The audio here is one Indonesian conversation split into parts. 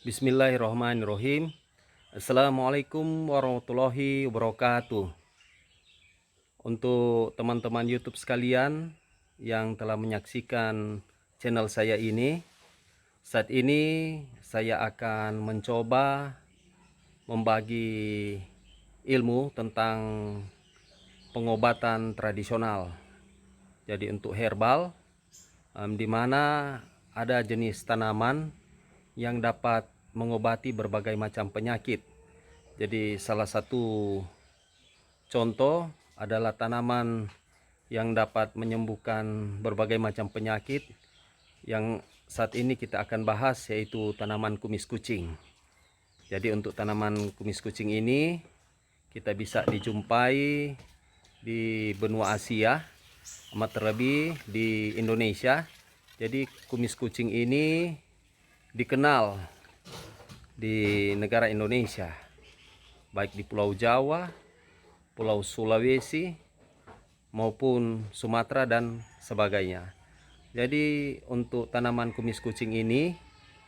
Bismillahirrahmanirrahim. Assalamualaikum warahmatullahi wabarakatuh. Untuk teman-teman YouTube sekalian yang telah menyaksikan channel saya ini, saat ini saya akan mencoba membagi ilmu tentang pengobatan tradisional. Jadi untuk herbal, di mana ada jenis tanaman yang dapat mengobati berbagai macam penyakit. Jadi salah satu contoh adalah tanaman yang dapat menyembuhkan berbagai macam penyakit yang saat ini kita akan bahas, yaitu tanaman kumis kucing. Jadi untuk tanaman kumis kucing ini kita bisa dijumpai di benua Asia, amat terlebih di Indonesia. Jadi kumis kucing ini dikenal di negara Indonesia, baik di Pulau Jawa, Pulau Sulawesi, maupun Sumatera dan sebagainya. Jadi untuk tanaman kumis kucing ini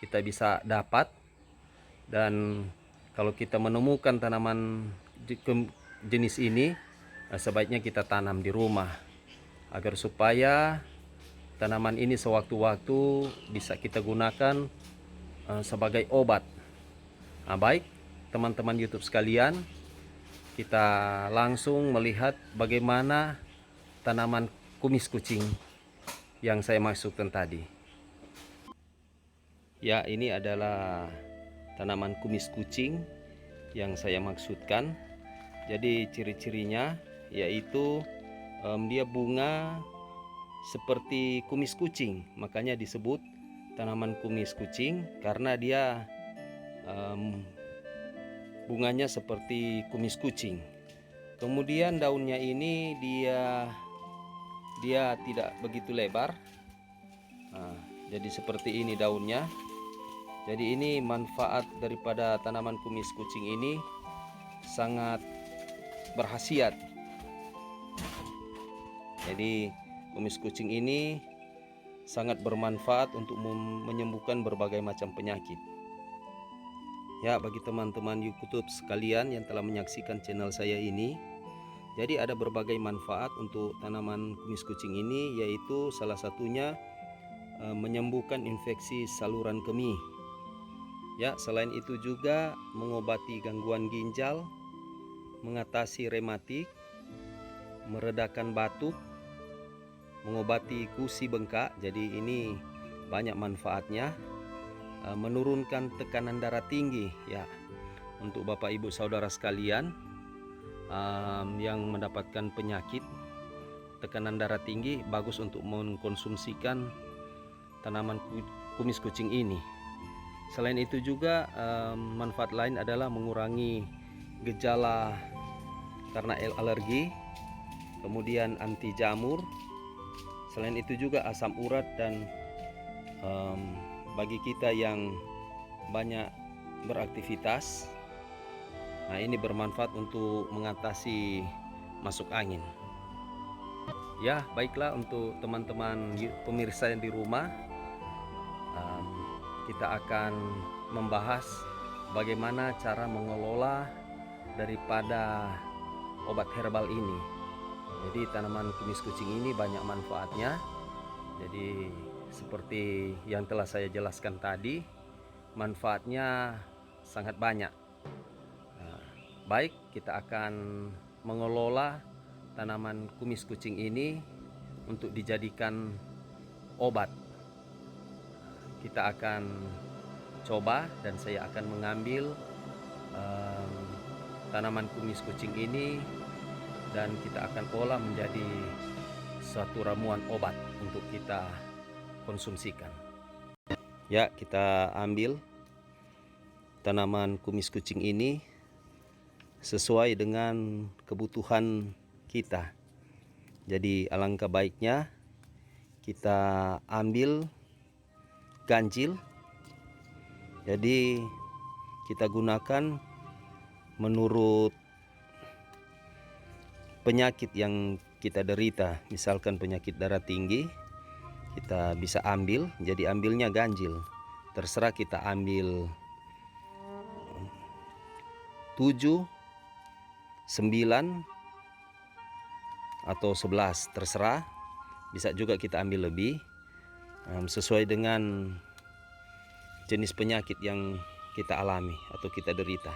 kita bisa dapat, dan kalau kita menemukan tanaman jenis ini, sebaiknya kita tanam di rumah agar supaya tanaman ini sewaktu-waktu bisa kita gunakan sebagai obat. Baik teman-teman YouTube sekalian, kita langsung melihat bagaimana tanaman kumis kucing yang saya maksudkan tadi. Ya, ini adalah tanaman kumis kucing yang saya maksudkan. Jadi ciri-cirinya yaitu dia bunga seperti kumis kucing, makanya disebut tanaman kumis kucing karena dia bunganya seperti kumis kucing. Kemudian daunnya ini dia tidak begitu lebar. Jadi seperti ini daunnya. Jadi ini manfaat daripada tanaman kumis kucing ini sangat berkhasiat. Jadi kumis kucing ini sangat bermanfaat untuk menyembuhkan berbagai macam penyakit. Ya, bagi teman-teman YouTube sekalian yang telah menyaksikan channel saya ini, jadi ada berbagai manfaat untuk tanaman kumis kucing ini, yaitu salah satunya menyembuhkan infeksi saluran kemih. Ya, selain itu juga mengobati gangguan ginjal, mengatasi rematik, meredakan batuk, mengobati gusi bengkak. Jadi ini banyak manfaatnya. Menurunkan tekanan darah tinggi, ya, untuk Bapak Ibu Saudara sekalian yang mendapatkan penyakit tekanan darah tinggi, bagus untuk mengkonsumsikan tanaman kumis kucing ini. Selain itu juga manfaat lain adalah mengurangi gejala karena alergi, kemudian anti jamur. Selain itu juga asam urat, dan bagi kita yang banyak beraktivitas, ini bermanfaat untuk mengatasi masuk angin. Ya, baiklah untuk teman-teman pemirsa yang di rumah, kita akan membahas bagaimana cara mengelola daripada obat herbal ini. Jadi tanaman kumis kucing ini banyak manfaatnya. Jadi seperti yang telah saya jelaskan tadi, manfaatnya sangat banyak. Baik, kita akan mengelola tanaman kumis kucing ini untuk dijadikan obat. Kita akan coba, dan saya akan mengambil tanaman kumis kucing ini dan kita akan olah menjadi suatu ramuan obat untuk kita konsumsikan. Ya, kita ambil tanaman kumis kucing ini sesuai dengan kebutuhan kita. Jadi alangkah baiknya kita ambil ganjil. Jadi kita gunakan menurut penyakit yang kita derita. Misalkan penyakit darah tinggi, kita bisa ambil, jadi ambilnya ganjil. Terserah kita ambil 7, 9 atau 11, terserah. Bisa juga kita ambil lebih, sesuai dengan jenis penyakit yang kita alami atau kita derita.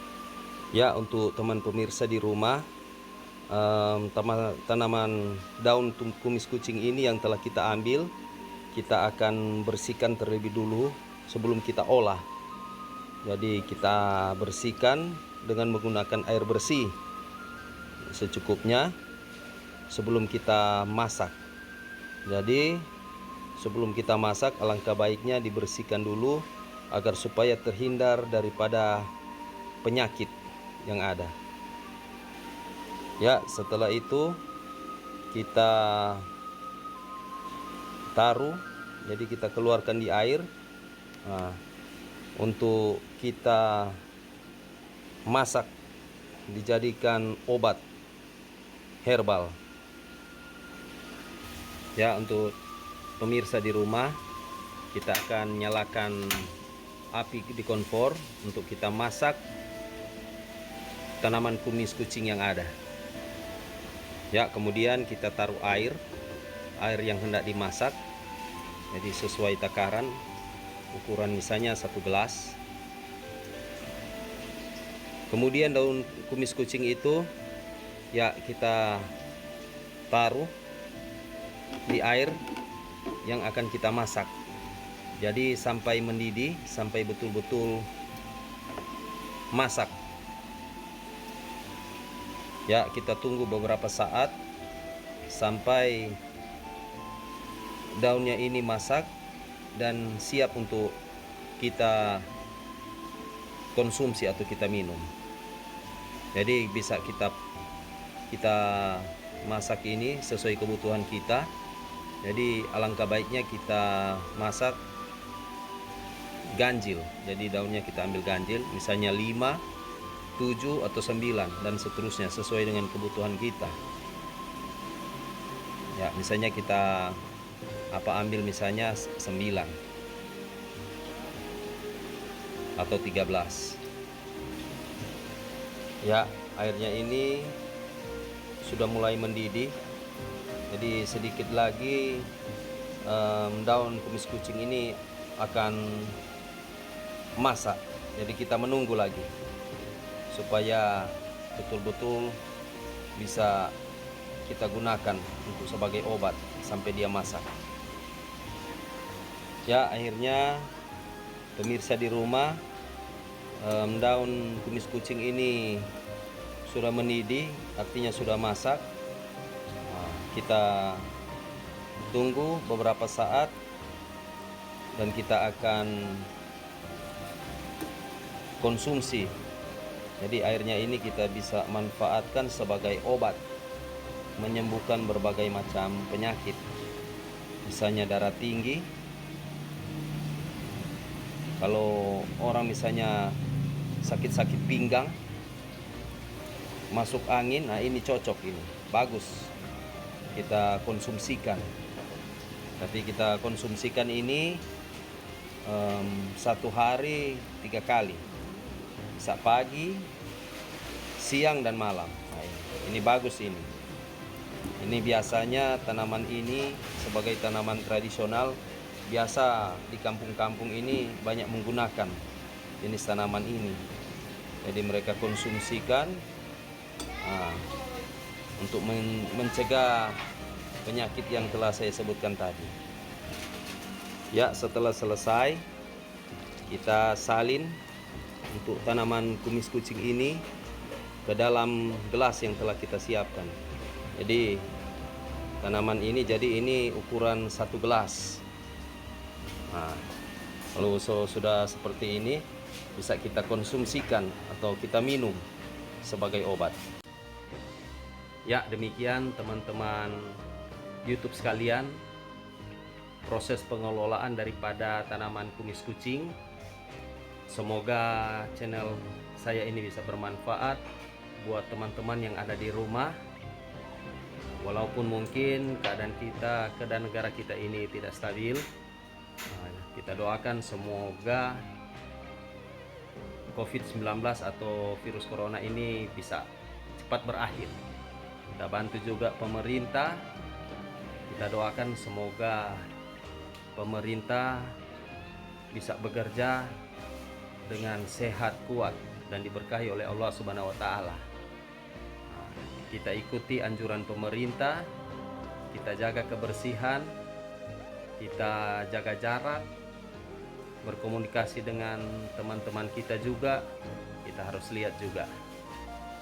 Ya, untuk teman pemirsa di rumah, tanaman daun kumis kucing ini yang telah kita ambil, kita akan bersihkan terlebih dulu sebelum kita olah. Jadi kita bersihkan dengan menggunakan air bersih secukupnya sebelum kita masak. Jadi sebelum kita masak, alangkah baiknya dibersihkan dulu agar supaya terhindar daripada penyakit yang ada. Ya, setelah itu kita taruh, jadi kita keluarkan di air. Nah, untuk kita masak, dijadikan obat herbal. Ya, untuk pemirsa di rumah, kita akan nyalakan api di kompor untuk kita masak tanaman kumis kucing yang ada. Ya, kemudian kita taruh air yang hendak dimasak. Jadi sesuai takaran, ukuran misalnya 1 gelas. Kemudian daun kumis kucing itu ya kita taruh di air yang akan kita masak. Jadi sampai mendidih, sampai betul-betul masak. Ya, kita tunggu beberapa saat sampai daunnya ini masak dan siap untuk kita konsumsi atau kita minum. Jadi bisa kita masak ini sesuai kebutuhan kita. Jadi alangkah baiknya kita masak ganjil. Jadi daunnya kita ambil ganjil, misalnya 5, 7 atau 9 dan seterusnya sesuai dengan kebutuhan kita. Ya, misalnya kita ambil misalnya 9 atau 13. Ya, airnya ini sudah mulai mendidih. Jadi sedikit lagi daun kumis kucing ini akan masak. Jadi kita menunggu lagi supaya betul-betul bisa kita gunakan untuk sebagai obat sampai dia masak. Ya, akhirnya pemirsa di rumah, daun kumis kucing ini sudah mendidih, artinya sudah masak. Nah, kita tunggu beberapa saat dan kita akan konsumsi. Jadi airnya ini kita bisa manfaatkan sebagai obat, menyembuhkan berbagai macam penyakit, misalnya darah tinggi. Kalau orang misalnya sakit-sakit pinggang, masuk angin, nah ini cocok, ini bagus kita konsumsikan. Tapi kita konsumsikan ini 1 hari 3 kali, bisa pagi, siang dan malam. Nah, ini bagus ini. Ini biasanya tanaman ini sebagai tanaman tradisional, biasa di kampung-kampung ini banyak menggunakan jenis tanaman ini. Jadi mereka konsumsikan untuk mencegah penyakit yang telah saya sebutkan tadi. Ya, setelah selesai kita salin untuk tanaman kumis kucing ini ke dalam gelas yang telah kita siapkan. Jadi tanaman ini, jadi ini ukuran 1 gelas. Nah, kalau sudah seperti ini bisa kita konsumsikan atau kita minum sebagai obat. Ya, demikian teman-teman YouTube sekalian, proses pengelolaan daripada tanaman kumis kucing. Semoga channel saya ini bisa bermanfaat buat teman-teman yang ada di rumah. Walaupun mungkin keadaan negara kita ini tidak stabil, kita doakan semoga COVID-19 atau virus corona ini bisa cepat berakhir. Kita bantu juga pemerintah. Kita doakan semoga pemerintah bisa bekerja dengan sehat, kuat, dan diberkahi oleh Allah Subhanahu wa Ta'ala. Kita ikuti anjuran pemerintah, kita jaga kebersihan, kita jaga jarak, berkomunikasi dengan teman-teman kita juga, kita harus lihat juga.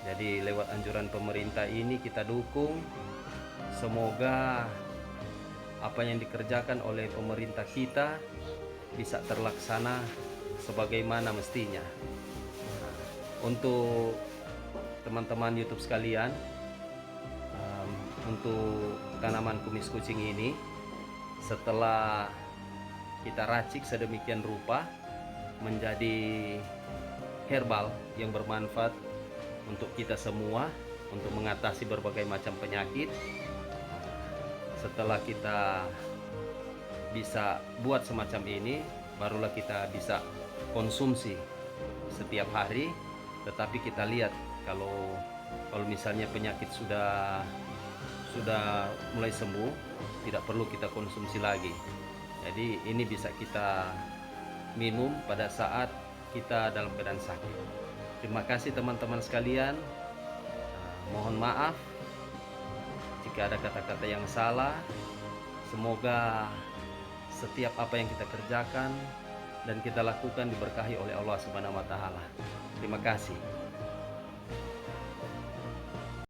Jadi lewat anjuran pemerintah ini kita dukung, semoga apa yang dikerjakan oleh pemerintah kita bisa terlaksana sebagaimana mestinya. Untuk teman-teman YouTube sekalian, untuk tanaman kumis kucing ini, setelah kita racik sedemikian rupa menjadi herbal yang bermanfaat untuk kita semua, untuk mengatasi berbagai macam penyakit. Setelah kita bisa buat semacam ini, barulah kita bisa konsumsi setiap hari. Tetapi kita lihat kalau misalnya penyakit sudah mulai sembuh, tidak perlu kita konsumsi lagi. Jadi ini bisa kita minum pada saat kita dalam keadaan sakit. Terima kasih teman-teman sekalian. Mohon maaf jika ada kata-kata yang salah. Semoga setiap apa yang kita kerjakan dan kita lakukan diberkahi oleh Allah Subhanahu wa Ta'ala. Terima kasih.